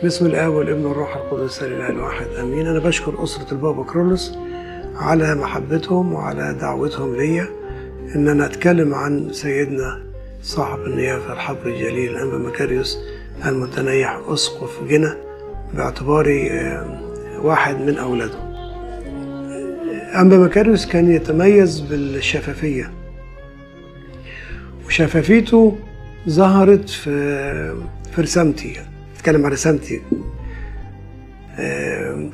باسم الآب والابن والروح القدس الإله الواحد آمين. أنا بشكر أسرة البابا كرولوس على محبتهم وعلى دعوتهم ليا إن أنا أتكلم عن سيدنا صاحب النيافة الحبر الجليل الأنبا مكاريوس المتنيح أسقف جنة، باعتباري واحد من أولاده. أنبا مكاريوس كان يتميز بالشفافية، وشفافيته ظهرت في رسامتي. أتكلم عن رسامتي.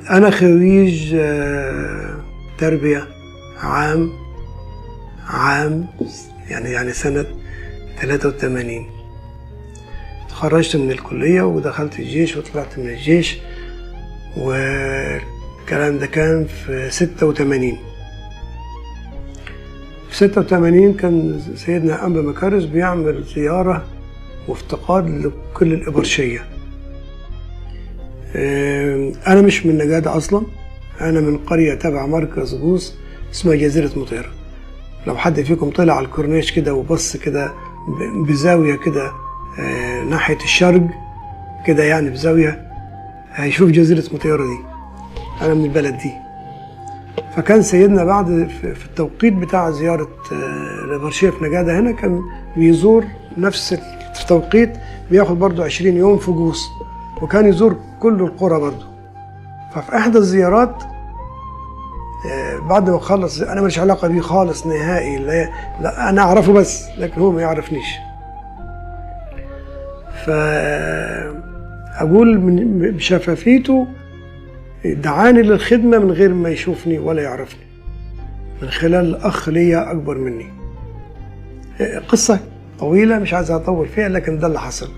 أنا خريج تربية عام يعني سنة 83. تخرجت من الكلية ودخلت الجيش وطلعت من الجيش، والكلام ده كان في 86. في 86 كان سيدنا أنبا مكاريوس بيعمل زيارة وافتقاد لكل الإبرشية. أنا مش من نجادة أصلا، أنا من قرية تبع مركز غوص اسمها جزيرة مطيرة. لو حد فيكم طلع على الكورنيش كده وبص كده بزاوية كده ناحية الشرق كده، يعني بزاوية، هيشوف جزيرة مطيرة دي. أنا من البلد دي. فكان سيدنا بعد في التوقيت بتاع زيارة الإبرشية في نجادة هنا كان بيزور نفس التوقيت، بياخد برضو 20 يوم في غوص، وكان يزور كل القرى برضو. ففي إحدى الزيارات بعد ما خلص، أنا ماليش علاقة بيه خالص نهائي، لا أنا أعرفه بس لكن هو ما يعرفنيش. فأقول بشفافيته دعاني للخدمة من غير ما يشوفني ولا يعرفني، من خلال أخ ليا أكبر مني. قصة طويلة مش عايز أطول فيها، لكن ده اللي حصل.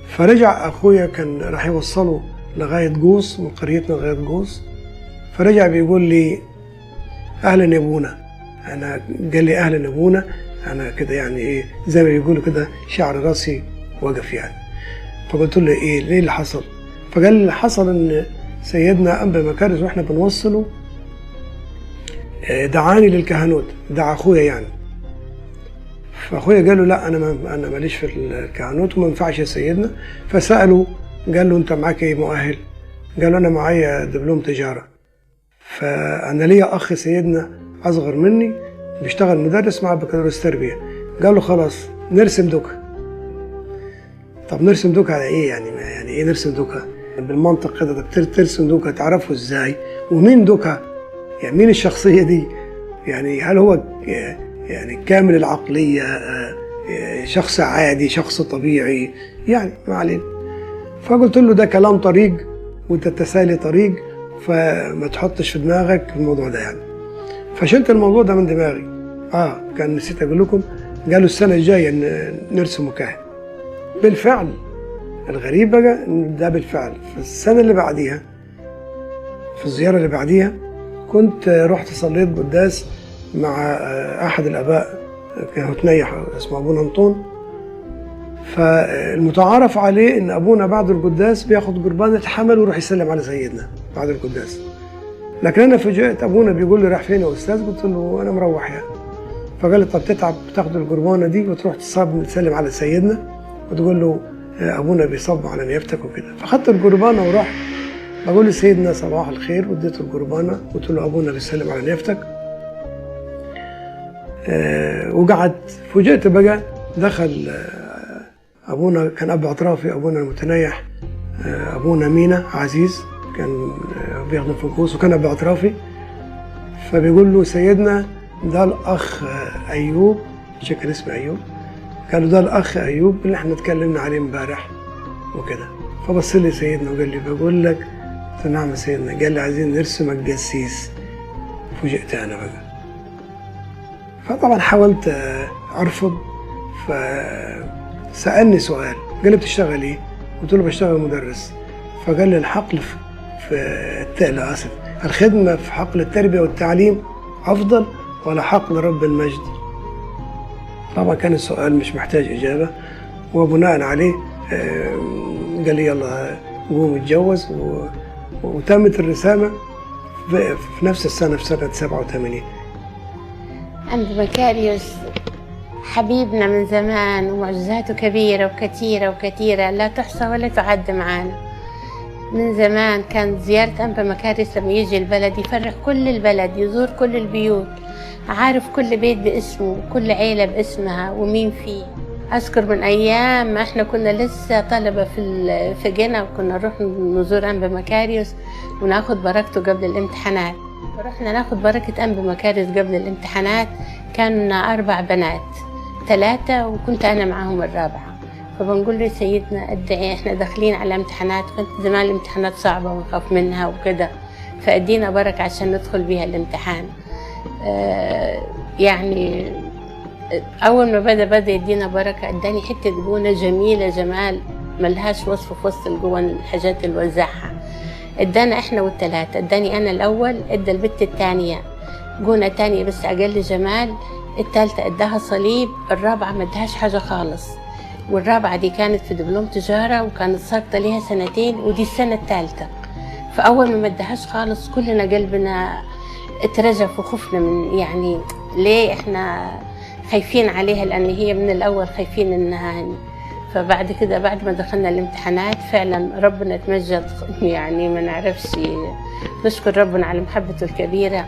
فرجع أخويا كان راح يوصله لغاية جوز، من قريتنا لغاية جوز. فرجع بيقول لي أهلا يا أبونا. أنا قال لي أهلا يا أبونا، أنا كده يعني إيه زي ما بيقولوا كده شعر راسي وقف يعني. فقلت له إيه ليه اللي حصل؟ فقال لي اللي حصل إن سيدنا أنبا مكاريوس وإحنا بنوصله دعاني للكهنوت، دعا أخويا يعني. فأخويا قال له لا أنا ماليش في الكهنوت وما ينفعش يا سيدنا. فسأله قال له أنت معاك إيه مؤهل؟ قال له أنا معايا دبلوم تجارة. فأنا ليا أخ سيدنا أصغر مني بيشتغل مدرس مع بكالوريوس تربية. قال له خلاص نرسم دوكا. طب نرسم دوكا على إيه يعني؟ يعني إيه نرسم دوكا؟ بالمنطق كده ترسم دوكا تعرفه إزاي؟ ومين دوكا؟ يعني مين الشخصية دي؟ يعني هل هو يعني كامل العقلية، شخص عادي، شخص طبيعي؟ يعني ما علينا. فقلت له ده كلام طريق وانت تسالي طريق، فما تحطش في دماغك الموضوع ده يعني. فشلت الموضوع ده من دماغي. كان نسيت اقول لكم، قالوا السنة الجاية نرسم كاهن. بالفعل الغريب بقى ان ده بالفعل في السنة اللي بعديها، في الزيارة اللي بعديها، كنت رحت صليت قداس مع أحد الآباء كان متنيح اسمه أبونا أنطون. فالمتعارف عليه إن أبونا بعد القداس بياخد قربان الحمل ويروح يسلم على سيدنا بعد القداس. لكن أنا فوجئت أبونا بيقول لي راح فين يا أستاذ؟ قلت له أنا مروح يعني. فقال لي طب تتعب تاخد القربانة دي وتروح تسلم على سيدنا وتقول له أبونا بيصب على نيافتك وكده. فخدت القربانة ورحت بقول لسيدنا صباح الخير، واديته القربانة قلت له أبونا بيسلم على نيافتك. وقعدت. فوجئت بقى دخل أبونا، كان أب اعترافي أبونا المتنيح أبونا مينا عزيز، كان بيخدم في الكوس وكان أب اعترافي. فبيقول له سيدنا ده الأخ أيوب، مش كان اسمه أيوب، قال له ده الأخ أيوب اللي احنا اتكلمنا عليه امبارح وكده. فبص لي سيدنا وقال لي بقول لك. قلت له نعم يا سيدنا. قال لي عايزين نرسمك جسيس. فوجئت أنا بقى. فطبعا حاولت أرفض. فسألني سؤال، قال لي بتشتغل إيه؟ قلت له بشتغل مدرس. فقال لي الحقل الخدمة في حقل التربية والتعليم أفضل ولا حقل رب المجد؟ طبعا كان السؤال مش محتاج إجابة، وبناء عليه قال لي يلا قوم اتجوز. وتمت الرسامة في نفس السنة، في سنة 87. أنبا مكاريوس حبيبنا من زمان، ومعجزاته كبيرة وكثيرة لا تحصى ولا تعد معانا. من زمان كانت زيارة أنبا مكاريوس لما يجي البلد يفرح كل البلد، يزور كل البيوت، عارف كل بيت باسمه، كل عيلة باسمها ومين فيه. أذكر من أيام ما إحنا كنا لسه طلبة في جنة، وكنا نروح نزور أنبا مكاريوس وناخد بركته قبل الامتحانات. فرحنا ناخد بركة أنبا مكاريوس قبل الامتحانات. كانوا 4 بنات، 3 وكنت أنا معاهم الرابعة. فبنقول له سيدنا ادعي احنا داخلين على امتحانات، كنت زمان الامتحانات صعبة ونخاف منها وكده، فأدينا بركة عشان ندخل بيها الامتحان. يعني أول ما بدأ يدينا بركة، اداني حتة جونة جميلة جمال ملهاش وصف في وسط الجون الحاجات اللي وزعها. ادانا احنا وال3، اداني أنا الأول، ادى البت الثانية جونة تانية بس أقل جمال، الثالثة اداها صليب، الرابعة ما ادهاش حاجة خالص. والرابعة دي كانت في دبلوم تجارة وكانت ساقطة ليها 2 سنين، ودي السنة الثالثة. فأول ما ادهاش خالص كلنا قلبنا اترجف وخفنا من يعني ليه احنا خايفين عليها، لأن هي من الأول خايفين إنها. فبعد كده بعد ما دخلنا الامتحانات فعلا ربنا تمجد، يعني ما نعرفش نشكر ربنا على محبته الكبيرة.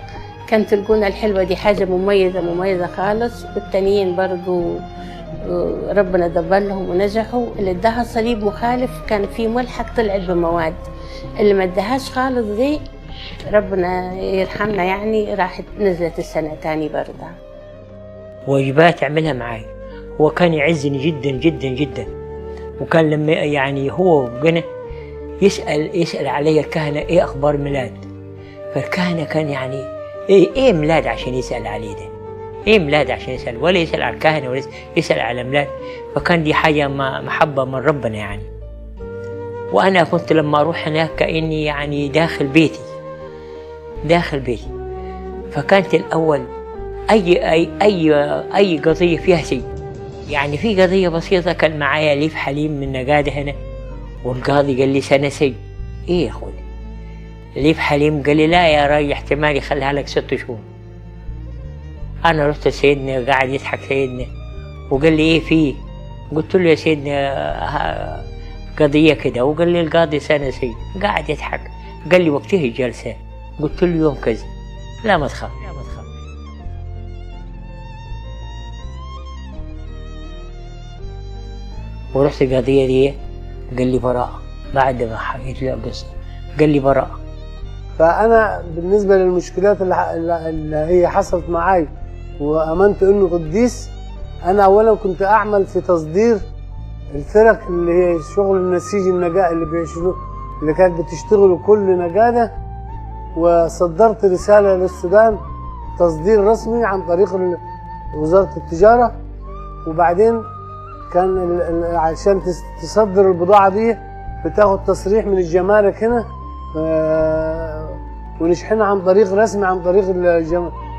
كانت الجونة الحلوة دي حاجة مميزة خالص، والتانيين برضو ربنا دبر لهم ونجحوا. اللي اداها صليب مخالف كان في ملحق طلعت بمواد، اللي ما اداهاش خالص دي ربنا يرحمنا يعني راحت نزلت السنة تاني برضه. واجبات عملها معي، هو كان يعزني جدا جدا جدا. وكان لما يعني هو بقنا يسأل علي الكهنة ايه اخبار ميلاد، فالكهنة كان يعني ايه ميلاد عشان يسأل عليه ده، ايه ميلاد عشان يسأل، ولا يسأل على الكهنة ولا يسأل على ميلاد. فكان دي حاجة محبة من ربنا يعني. وانا كنت لما اروح هناك كأني يعني داخل بيتي. فكانت الاول اي قضية فيها شيء، يعني في قضية بسيطة كان معايا ليف حليم من نقادة هنا، والقاضي قال لي سنة سجن. ايه يا اخوي ليف حليم؟ قال لي لا يا راجل احتمال يخليها لك 6 شهور. انا رحت لسيدنا قاعد يضحك سيدنا وقال لي ايه فيه؟ قلت له يا سيدنا قضية كده، وقال لي القاضي سنة سجن. قاعد يضحك قال لي وقتها الجلسة؟ قلت له يوم كذا. لا ما تخاف. ورحت القضية دي قال لي براءة، بعد ما حكيت له القصة قال لي براءة. فأنا بالنسبة للمشكلات اللي هي حصلت معاي وآمنت إنه قديس، أنا أولا كنت أعمل في تصدير الفرق اللي هي شغل النسيج النجاة اللي كانت بتشتغل كل نجادة، وصدرت رسالة للسودان تصدير رسمي عن طريق وزارة التجارة. وبعدين كان عشان تصدر البضاعة دي بتاخد تصريح من الجمارك هنا، ونشحنها عن طريق رسمي عن طريق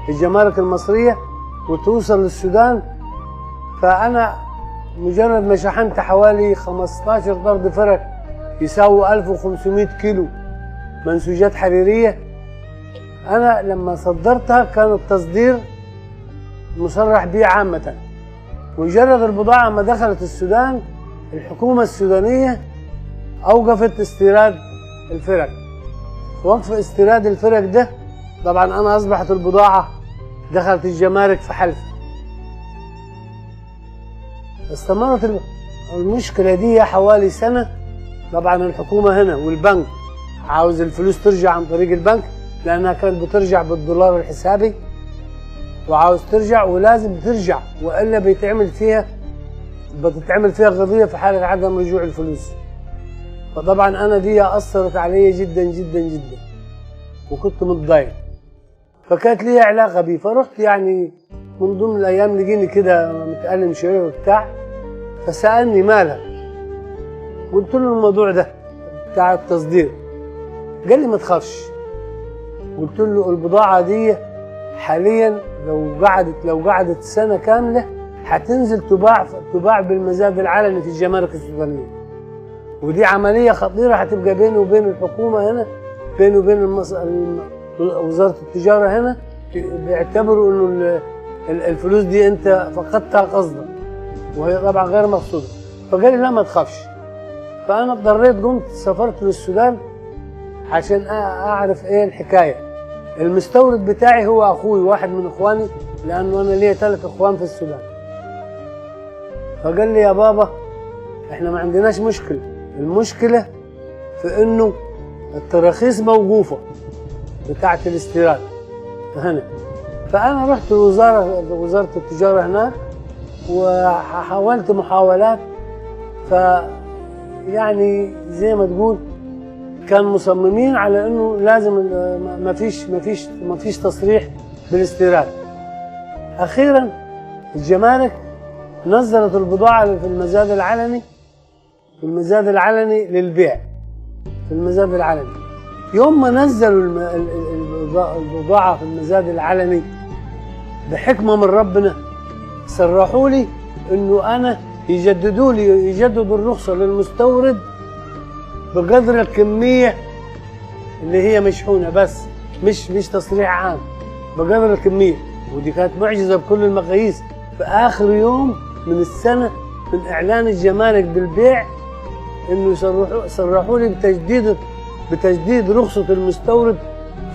الجمارك المصرية وتوصل للسودان. فأنا مجرد ما شحنت حوالي 15 طرد فرق يساووا 1500 كيلو منسوجات حريرية. أنا لما صدرتها كان التصدير مصرح به عامة. مجرد البضاعة ما دخلت السودان الحكومة السودانية أوقفت استيراد الفرق. وقف استيراد الفرق ده طبعا أنا أصبحت البضاعة دخلت الجمارك في حلف. استمرت المشكلة دي حوالي سنة. طبعا الحكومة هنا والبنك عاوز الفلوس ترجع عن طريق البنك، لأنها كانت بترجع بالدولار الحسابي، وعاوز ترجع ولازم ترجع، وإلا بتتعمل فيها قضية في حالة عدم رجوع الفلوس. فطبعا أنا دي أثرت علي جدا جدا جدا وكنت متضايق، فكانت لي علاقة بيه. فرحت يعني من ضمن الأيام لقيني كده متألم شوية وبتاع، فسألني مالها؟ قلت له الموضوع ده بتاع التصدير. قال لي ما تخافش. قلت له البضاعة دي حاليا لو قعدت سنة كاملة هتنزل تباع بالمزاد العلني في الجمارك السودانية، ودي عملية خطيرة هتبقى بيني وبين الحكومة هنا، بيني وبين وزارة التجارة هنا، بيعتبروا انه الفلوس دي انت فقدتها قصدا، وهي طبعا غير مقصودة. فقال لي لا ما تخافش، فانا اضطريت قمت سافرت للسودان عشان اعرف ايه الحكايه. المستورد بتاعي هو اخوي واحد من اخواني، لانه انا ليا 3 اخوان في السودان. فقال لي يا بابا احنا ما عندناش مشكله، المشكله في انه التراخيص موقوفه بتاعه الاستيراد هنا. فانا رحت وزاره التجاره هناك وحاولت محاولات، ف يعني زي ما تقول كان مصممين على انه لازم ما فيش تصريح بالاستيراد. اخيرا الجمارك نزلت البضاعه في المزاد العلني للبيع في المزاد العلني. يوم ما نزلوا البضاعه في المزاد العلني بحكمه من ربنا صرحوا لي انه انا يجددوا الرخصه للمستورد بقدر الكميه اللي هي مشحونه، بس مش تصريح عام، بقدر الكميه. ودي كانت معجزه بكل المقاييس. في اخر يوم من السنه من اعلان الجمارك بالبيع انه صرحوا لي بتجديد رخصه المستورد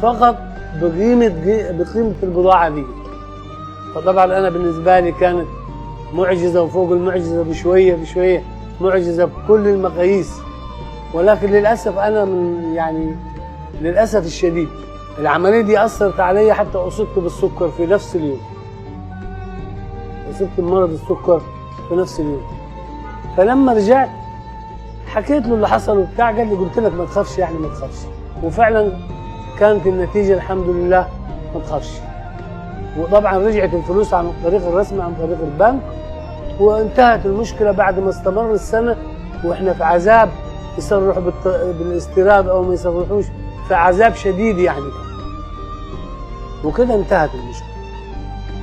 فقط بقيمه البضاعه دي. فطبعا انا بالنسبه لي كانت معجزه، وفوق المعجزه بشويه معجزه بكل المقاييس. ولكن للاسف انا للاسف الشديد العمليه دي اثرت علي، حتى اصبت بالسكر في نفس اليوم. اصبت بمرض السكر في نفس اليوم. فلما رجعت حكيت له اللي حصل وبتاع، قال لي قلت لك ما تخافش، يعني ما تخافش. وفعلا كانت النتيجه الحمد لله ما تخافش. وطبعا رجعت الفلوس عن الطريق الرسمي، عن طريق البنك، وانتهت المشكله بعد ما استمر السنه واحنا في عذاب يصرحوا بالاستيراد او ما يصرحوش، في عذاب شديد يعني. وكده انتهت المشكله.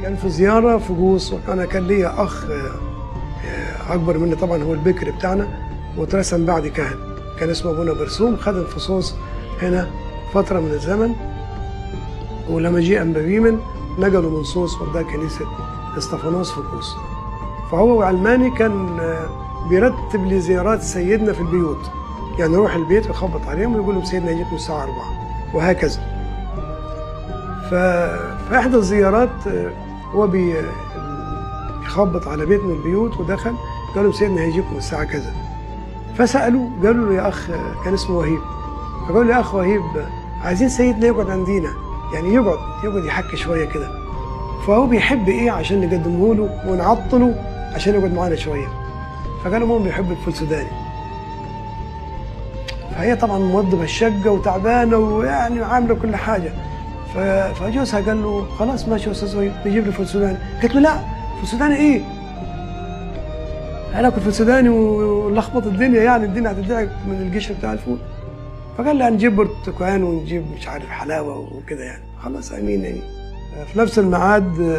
كان في زياره في جوص، وانا كان ليا اخ اكبر مني طبعا، هو البكر بتاعنا، واترسم بعد كاهن، كان اسمه ابونا برسوم. خد الفصوص هنا فتره من الزمن، ولما جه انبابيمن نقلوا من صوص وداه كنيسه اسطفانوس في قوس. فهو علماني كان بيرتب لي زيارات سيدنا في البيوت، يعني يروح البيت ويخبط عليهم ويقول لهم سيدنا يجيكم الساعه 4 وهكذا. ففي احدى الزيارات هو بيخبط على بيت من البيوت ودخل، قال لهم سيدنا هيجيكم الساعه كذا. فسالوا قالوا له يا اخ، كان اسمه وهيب، فقالوا له يا اخ وهيب عايزين سيدنا يقعد عندنا، يعني يقعد يحكي شويه كده. فهو بيحب ايه عشان نقدمه له ونعطله عشان يقعد معانا شويه. فقالوا ماما بيحب الفول سوداني. فهي طبعا موظفه الشقه وتعبانه ويعني عامله كل حاجه. فجوزها قال له خلاص ماشي يا استاذ وهيب نجيب له فول سوداني. قالت له لا، فول سوداني ايه؟ هناكل فول سوداني ونلخبط الدنيا، يعني الدنيا هتدعك من القشر بتاع الفول. فقال لي هنجيب برتقان ونجيب مش عارف حلاوه وكده يعني. خلاص امين يعني. في نفس الميعاد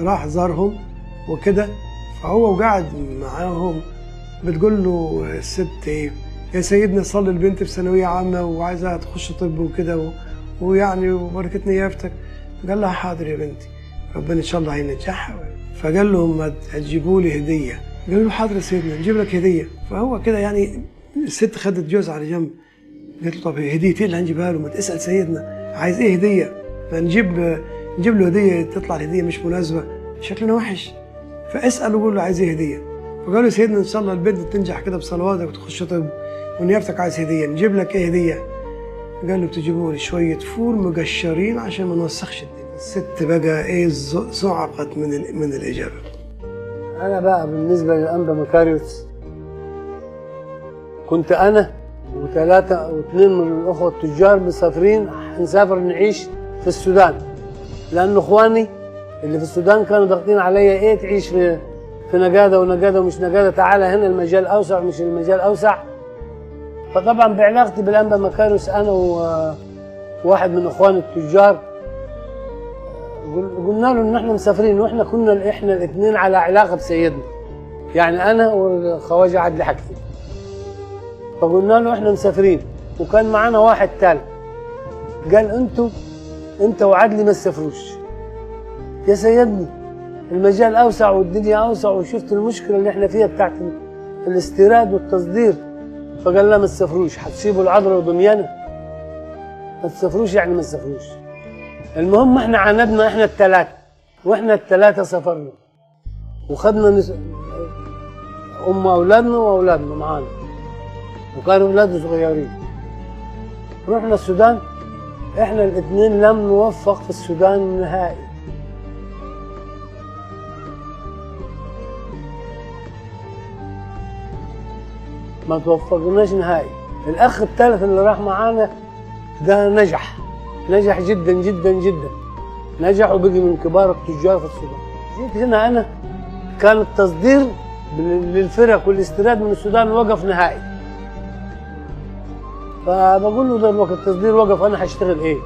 راح زارهم وكده، فهو وقعد معاهم بتقول له الست ايه يا سيدنا صلي البنت في ثانويه عامه وعايزاها تخش طب وكده ويعني وبركتني يافتك. قال لها حاضر يا بنتي، ربنا ان شاء الله هينجحها. فقال لهم ما تجيبوا لي هديه. قالوا له حاضر يا سيدنا نجيب لك هديه. فهو كده يعني الست خدت جوز على جنب، قالت له طب هديه ايه اللي هنجيبها له؟ ما تسال سيدنا عايز ايه هديه، فنجيب له هديه تطلع الهديه مش مناسبه شكلنا وحش، فاسال وقول له عايز ايه هديه. فقالوا له سيدنا ان شاء الله البنت تنجح كده بصلواتك وتخش طب ونيافتك عايز هديه، نجيب لك ايه هديه؟ قال له بتجيبوا لي شويه فول مقشرين عشان ما نوسخش الدنيا. الست بقى ايه صعقت من الاجابه. انا بقى بالنسبه للانبا مكاريوس كنت انا وثلاثه واثنين من الاخوه التجار مسافرين، نسافر نعيش في السودان، لان اخواني اللي في السودان كانوا ضاغطين عليا ايه تعيش في نجاده ونجاده ومش نجاده، تعالى هنا المجال اوسع مش المجال اوسع. فطبعا بعلاقتي بالانبا مكاريوس انا وواحد من اخواني التجار قلنا له ان احنا مسافرين، واحنا كنا احنا الاثنين على علاقه بسيدنا، يعني انا والخواجه عدلي حكفي. فقلنا له احنا مسافرين، وكان معانا واحد ثالث قال انت وعدلي ما تسافروش يا سيدني، المجال اوسع والدنيا اوسع، وشفت المشكله اللي احنا فيها بتاعت الاستيراد والتصدير، فقال لا ما تسافروش، هتسيبوا العذراء ودميانة؟ ما تسافروش يعني ما تسافروش. المهم احنا عاندنا احنا الثلاثة، واحنا الثلاثة سافرنا وخدنا اولادنا واولادنا معانا، وكانوا اولاد صغيرين. رحنا السودان، احنا الاثنين لم نوفق في السودان نهائي. ما توفقناش نهائي. الاخ الثالث اللي راح معانا ده نجح جدا جدا جدا، نجح وبقي من كبار التجار في السودان. جيت هنا انا كان التصدير للفرق والاستيراد من السودان وقف نهائي. فبقول له ده الوقت التصدير وقف، انا هشتغل ايه؟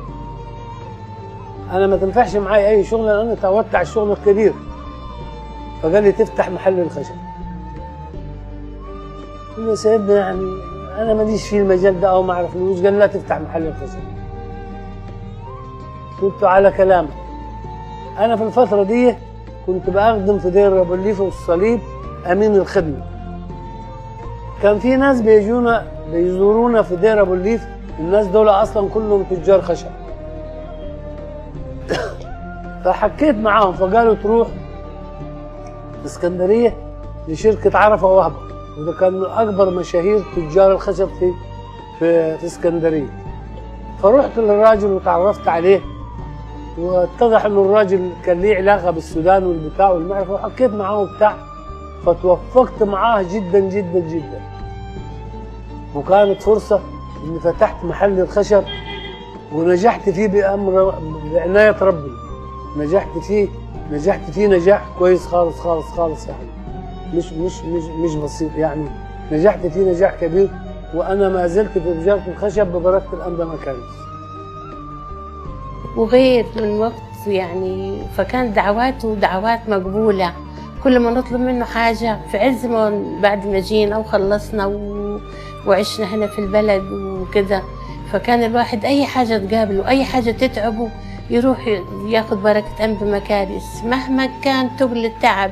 انا ما تنفعش معايا اي شغل لان انا تعودت على الشغل الكبير. فقال لي تفتح محل الخشب. قلت له يا سيدنا يعني انا ماليش في المجال ده او ما اعرفلوش. قال لا تفتح محل الخشب. قلت على كلامك. انا في الفتره دي كنت بخدم في دير ابو الليفه والصليب امين الخدمه. كان في ناس بيزورونا في دير ابو الليف، الناس دول اصلا كلهم تجار خشب. فحكيت معاهم فقالوا تروح اسكندريه لشركه عرفه وهبه، وده كان من اكبر مشاهير تجار الخشب في اسكندريه. فرحت للراجل وتعرفت عليه، واتضح انه الراجل كان ليه علاقه بالسودان والبتاع والمعرفه، وحكيت معاه وبتاع. فتوفقت معاه جدا جدا جدا، وكانت فرصه اني فتحت محل الخشب ونجحت فيه بعنايه ربي. نجحت فيه نجاح كويس خالص خالص خالص، يعني مش بسيط، يعني نجحت فيه نجاح كبير. وانا ما زلت في تجاره الخشب ببركه الانبا مكاريس. وغير من وقت يعني، فكانت دعواته دعوات مقبولة. كل ما نطلب منه حاجة في عز ما بعد ما جينا وخلصنا وعشنا هنا في البلد وكده، فكان الواحد أي حاجة تقابله أي حاجة تتعبه يروح ياخد بركة أنبا مكاريس. مهما كان تقل التعب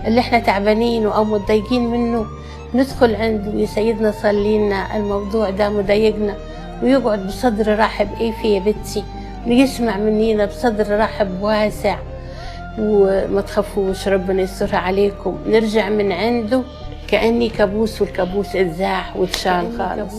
اللي احنا تعبانين أو متضايقين منه، ندخل عنده يا سيدنا صلي لنا الموضوع ده مضايقنا، ويقعد بصدر رحب. ايه في يا بنتي؟ يسمع منينا بصدر رحب واسع، وما تخافوش ربنا يسترها عليكم. نرجع من عنده كأني كابوس، والكابوس اتزاح واتشال خالص.